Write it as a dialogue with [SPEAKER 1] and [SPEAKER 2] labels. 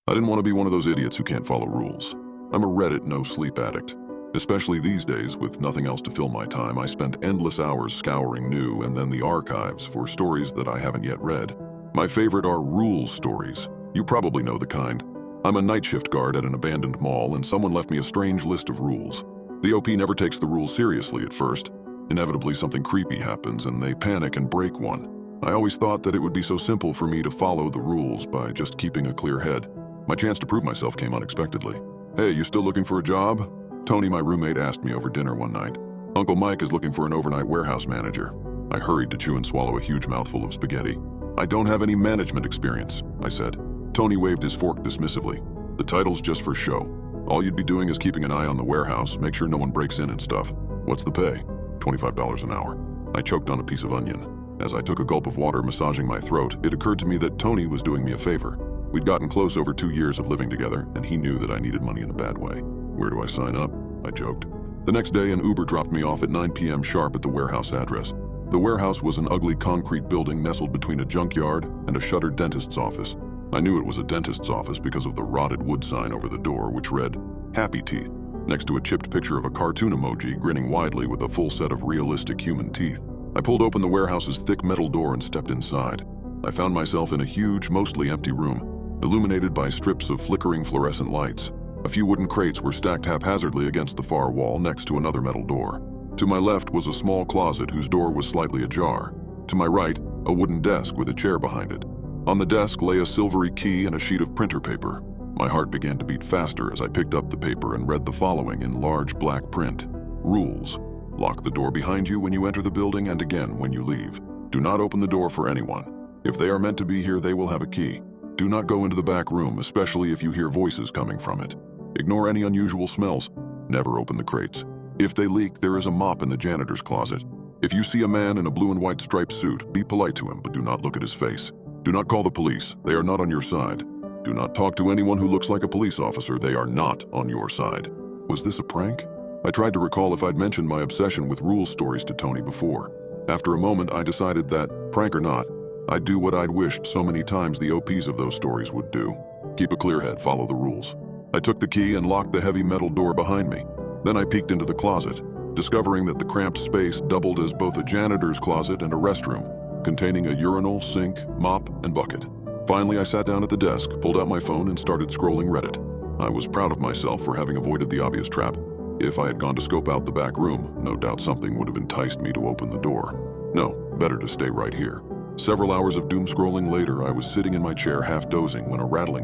[SPEAKER 1] I didn't want to be one of those idiots who can't follow rules. I'm a Reddit no-sleep addict. Especially these days, with nothing else to fill my time, I spend endless hours scouring new and then the archives for stories that I haven't yet read. My favorite are rules stories. You probably know the kind. I'm a night shift guard at an abandoned mall, and someone left me a strange list of rules. The OP never takes the rules seriously at first. Inevitably, something creepy happens, and they panic and break one. I always thought that it would be so simple for me to follow the rules by just keeping a clear head. My chance to prove myself came unexpectedly. "Hey, you still looking for a job?" Tony, my roommate, asked me over dinner one night. "Uncle Mike is looking for an overnight warehouse manager." I hurried to chew and swallow a huge mouthful of spaghetti. "I don't have any management experience," I said. Tony waved his fork dismissively. "The title's just for show. All you'd be doing is keeping an eye on the warehouse, make sure no one breaks in and stuff. What's the pay?" $25 an hour. I choked on a piece of onion. As I took a gulp of water massaging my throat, it occurred to me that Tony was doing me a favor. We'd gotten close over 2 years of living together, and he knew that I needed money in a bad way. "Where do I sign up?" I joked. The next day, an Uber dropped me off at 9 p.m. sharp at the warehouse address. The warehouse was an ugly concrete building nestled between a junkyard and a shuttered dentist's office. I knew it was a dentist's office because of the rotted wood sign over the door, which read, "Happy Teeth," next to a chipped picture of a cartoon emoji grinning widely with a full set of realistic human teeth. I pulled open the warehouse's thick metal door and stepped inside. I found myself in a huge, mostly empty room, illuminated by strips of flickering fluorescent lights. A few wooden crates were stacked haphazardly against the far wall next to another metal door. To my left was a small closet whose door was slightly ajar. To my right, a wooden desk with a chair behind it. On the desk lay a silvery key and a sheet of printer paper. My heart began to beat faster as I picked up the paper and read the following in large black print. "Rules. Lock the door behind you when you enter the building and again when you leave. Do not open the door for anyone. If they are meant to be here, they will have a key. Do not go into the back room, especially if you hear voices coming from it. Ignore any unusual smells. Never open the crates. If they leak, there is a mop in the janitor's closet. If you see a man in a blue and white striped suit, be polite to him, but do not look at his face. Do not call the police. They are not on your side. Do not talk to anyone who looks like a police officer. They are not on your side." Was this a prank? I tried to recall if I'd mentioned my obsession with rules stories to Tony before. After a moment, I decided that, prank or not, I'd do what I'd wished so many times the OPs of those stories would do. Keep a clear head, follow the rules. I took the key and locked the heavy metal door behind me. Then I peeked into the closet, discovering that the cramped space doubled as both a janitor's closet and a restroom, containing a urinal, sink, mop, and bucket. Finally, I sat down at the desk, pulled out my phone, and started scrolling Reddit. I was proud of myself for having avoided the obvious trap. If I had gone to scope out the back room, no doubt something would have enticed me to open the door. No, better to stay right here. Several hours of doom scrolling later, I was sitting in my chair half dozing when a rattling